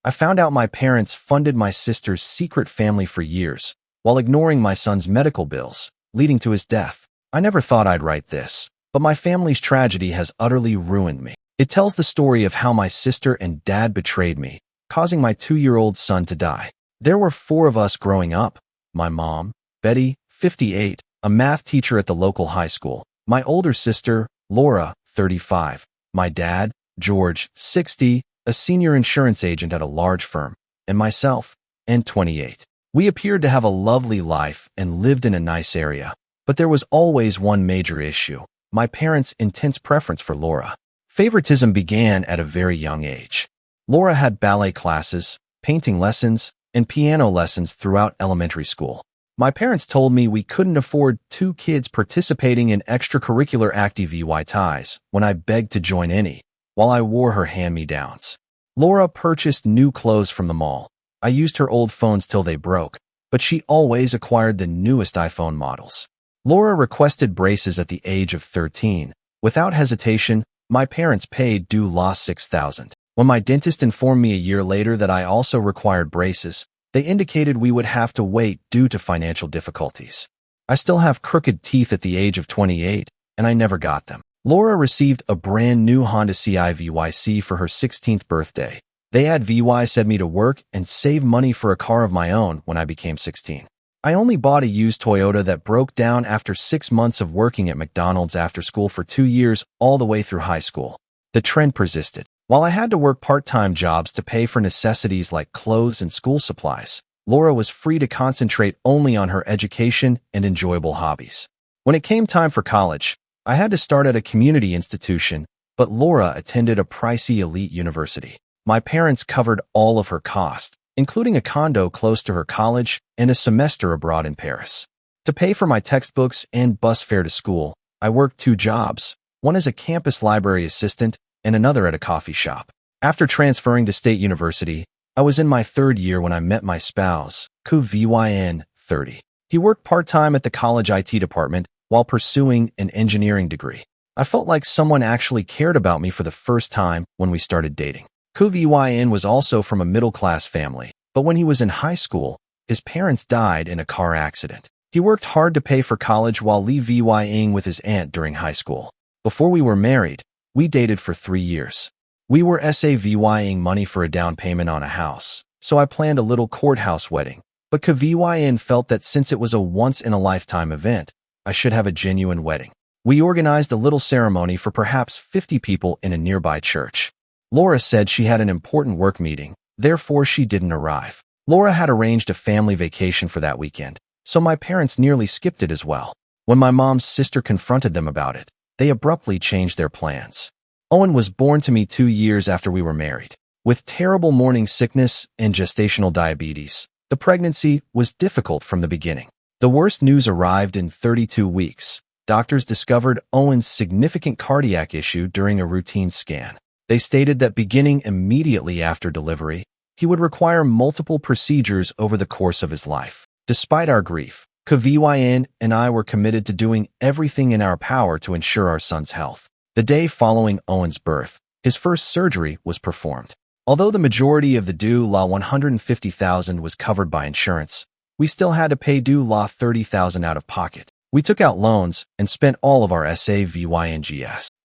I found out my parents funded my sister's secret family for years, while ignoring my son's medical bills, leading to his death. I never thought I'd write this, but my family's tragedy has utterly ruined me. It tells the story of how my sister and dad betrayed me, causing my 2-year-old son to die. There were 4 of us growing up. My mom, Betty, 58, a math teacher at the local high school. My older sister, Laura, 35. My dad, George, 60, a senior insurance agent at a large firm. And myself, and 28. We appeared to have a lovely life and lived in a nice area. But there was always one major issue: my parents' intense preference for Laura. Favoritism began at a very young age. Laura had ballet classes, painting lessons, and piano lessons throughout elementary school. My parents told me we couldn't afford 2 kids participating in extracurricular activities when I begged to join any, while I wore her hand-me-downs. Laura purchased new clothes from the mall. I used her old phones till they broke, but she always acquired the newest iPhone models. Laura requested braces at the age of 13. Without hesitation, my parents paid due loss $6,000. When my dentist informed me a year later that I also required braces, they indicated we would have to wait due to financial difficulties. I still have crooked teeth at the age of 28, and I never got them. Laura received a brand new Honda CIVYC for her 16th birthday. They had said me to work and save money for a car of my own when I became 16. I only bought a used Toyota that broke down after 6 months of working at McDonald's after school for 2 years, all the way through high school. The trend persisted. While I had to work part-time jobs to pay for necessities like clothes and school supplies, Laura was free to concentrate only on her education and enjoyable hobbies. When it came time for college, I had to start at a community institution, but Laura attended a pricey elite university. My parents covered all of her costs, including a condo close to her college and a semester abroad in Paris. To pay for my textbooks and bus fare to school, I worked 2 jobs, one as a campus library assistant and another at a coffee shop. After transferring to State University, I was in my 3rd year when I met my spouse, Vyn, 30. He worked part-time at the college IT department while pursuing an engineering degree. I felt like someone actually cared about me for the first time when we started dating. Vyn was also from a middle-class family, but when he was in high school, his parents died in a car accident. He worked hard to pay for college while living with his aunt during high school. Before we were married, we dated for 3 years. We were saving money for a down payment on a house, so I planned a little courthouse wedding. But Vyn felt that since it was a once-in-a-lifetime event, I should have a genuine wedding. We organized a little ceremony for perhaps 50 people in a nearby church. Laura said she had an important work meeting, therefore she didn't arrive. Laura had arranged a family vacation for that weekend, so my parents nearly skipped it as well. When my mom's sister confronted them about it, they abruptly changed their plans. Owen was born to me 2 years after we were married. With terrible morning sickness and gestational diabetes, the pregnancy was difficult from the beginning. The worst news arrived in 32 weeks. Doctors discovered Owen's significant cardiac issue during a routine scan. They stated that beginning immediately after delivery, he would require multiple procedures over the course of his life. Despite our grief, Vyn and I were committed to doing everything in our power to ensure our son's health. The day following Owen's birth, his first surgery was performed. Although the majority of the due law $150,000 was covered by insurance, we still had to pay due law $30,000 out of pocket. We took out loans and spent all of our savings.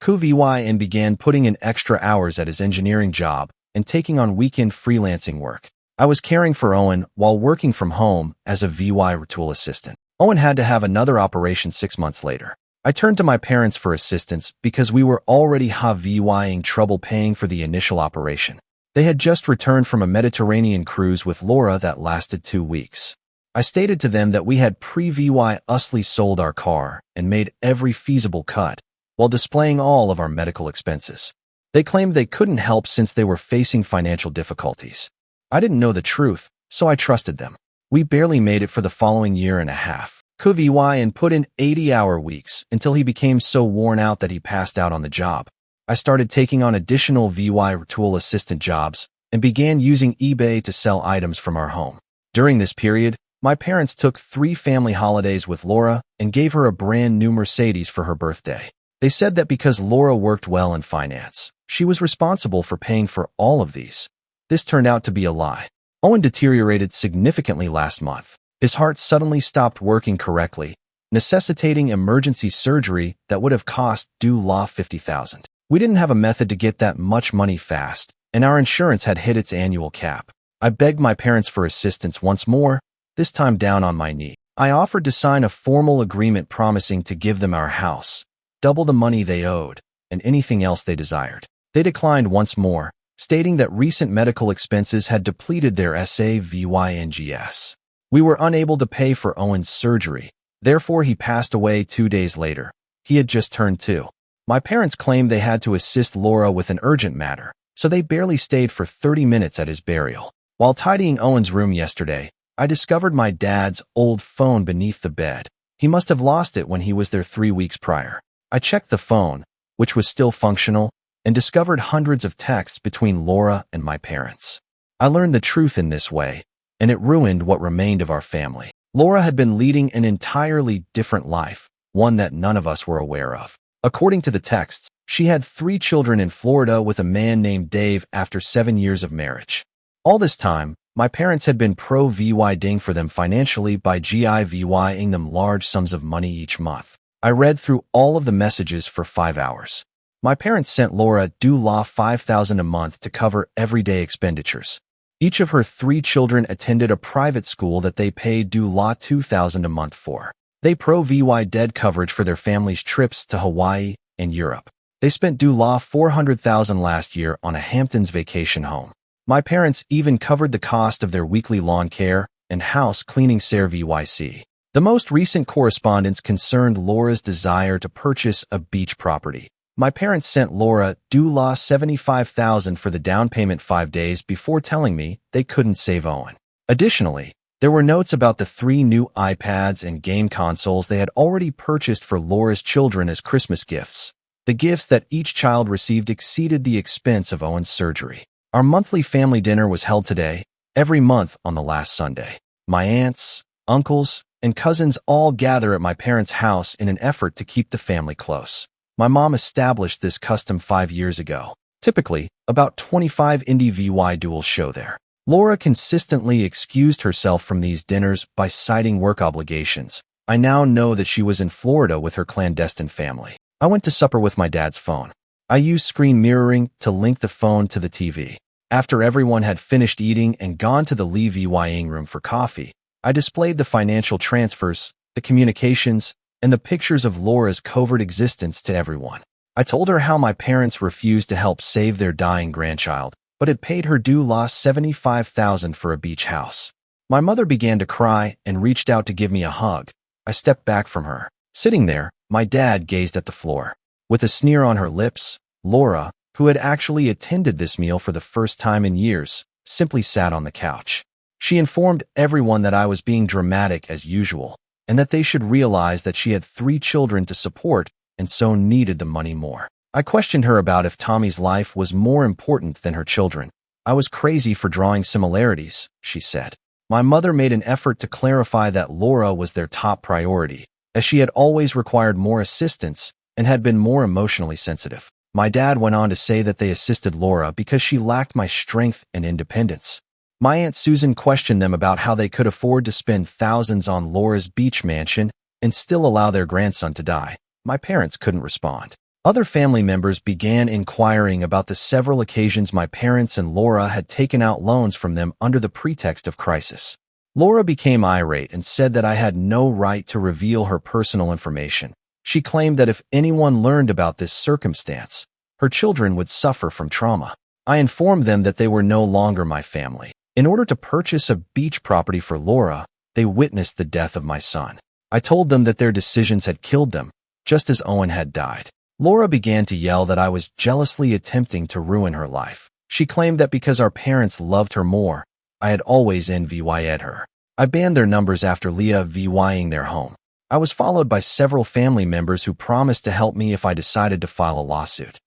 Vyn began putting in extra hours at his engineering job and taking on weekend freelancing work. I was caring for Owen while working from home as a virtual assistant. Owen had to have another operation 6 months later. I turned to my parents for assistance because we were already having trouble paying for the initial operation. They had just returned from a Mediterranean cruise with Laura that lasted 2 weeks. I stated to them that we had previously sold our car and made every feasible cut, while displaying all of our medical expenses. They claimed they couldn't help since they were facing financial difficulties. I didn't know the truth, so I trusted them. We barely made it for the following year and a half. Vyn put in 80-hour weeks until he became so worn out that he passed out on the job. I started taking on additional virtual assistant jobs and began using eBay to sell items from our home. During this period, my parents took 3 family holidays with Laura and gave her a brand new Mercedes for her birthday. They said that because Laura worked well in finance, she was responsible for paying for all of these. This turned out to be a lie. Owen deteriorated significantly last month. His heart suddenly stopped working correctly, necessitating emergency surgery that would have cost $50,000. We didn't have a method to get that much money fast, and our insurance had hit its annual cap. I begged my parents for assistance once more, this time down on my knee. I offered to sign a formal agreement promising to give them our house, double the money they owed, and anything else they desired. They declined once more, stating that recent medical expenses had depleted their savings. We were unable to pay for Owen's surgery, therefore he passed away 2 days later. He had just turned 2. My parents claimed they had to assist Laura with an urgent matter, so they barely stayed for 30 minutes at his burial. While tidying Owen's room yesterday, I discovered my dad's old phone beneath the bed. He must have lost it when he was there 3 weeks prior. I checked the phone, which was still functional, and discovered hundreds of texts between Laura and my parents. I learned the truth in this way, and it ruined what remained of our family. Laura had been leading an entirely different life, one that none of us were aware of. According to the texts, she had 3 children in Florida with a man named Dave after 7 years of marriage. All this time, my parents had been providing for them financially by giving them large sums of money each month. I read through all of the messages for 5 hours. My parents sent Laura $5,000 a month to cover everyday expenditures. Each of her 3 children attended a private school that they paid $2,000 a month for. They provided coverage for their family's trips to Hawaii and Europe. They spent $400,000 last year on a Hamptons vacation home. My parents even covered the cost of their weekly lawn care and house cleaning service. The most recent correspondence concerned Laura's desire to purchase a beach property. My parents sent Laura $75,000 for the down payment 5 days before telling me they couldn't save Owen. Additionally, there were notes about the 3 new iPads and game consoles they had already purchased for Laura's children as Christmas gifts. The gifts that each child received exceeded the expense of Owen's surgery. Our monthly family dinner was held today, every month on the last Sunday. My aunts, uncles, and cousins all gather at my parents' house in an effort to keep the family close. My mom established this custom 5 years ago. Typically, about 25 individuals show there. Laura consistently excused herself from these dinners by citing work obligations. I now know that she was in Florida with her clandestine family. I went to supper with my dad's phone. I used screen mirroring to link the phone to the TV. After everyone had finished eating and gone to the living room for coffee, I displayed the financial transfers, the communications, and the pictures of Laura's covert existence to everyone. I told her how my parents refused to help save their dying grandchild, but had paid her $75,000 for a beach house. My mother began to cry and reached out to give me a hug. I stepped back from her. Sitting there, my dad gazed at the floor. With a sneer on her lips, Laura, who had actually attended this meal for the first time in years, simply sat on the couch. She informed everyone that I was being dramatic as usual, and that they should realize that she had 3 children to support and so needed the money more. I questioned her about if Tommy's life was more important than her children. I was crazy for drawing similarities, she said. My mother made an effort to clarify that Laura was their top priority, as she had always required more assistance and had been more emotionally sensitive. My dad went on to say that they assisted Laura because she lacked my strength and independence. My Aunt Susan questioned them about how they could afford to spend thousands on Laura's beach mansion and still allow their grandson to die. My parents couldn't respond. Other family members began inquiring about the several occasions my parents and Laura had taken out loans from them under the pretext of crisis. Laura became irate and said that I had no right to reveal her personal information. She claimed that if anyone learned about this circumstance, her children would suffer from trauma. I informed them that they were no longer my family. In order to purchase a beach property for Laura, they witnessed the death of my son. I told them that their decisions had killed them, just as Owen had died. Laura began to yell that I was jealously attempting to ruin her life. She claimed that because our parents loved her more, I had always envied her. I banned their numbers after leaving their home. I was followed by several family members who promised to help me if I decided to file a lawsuit.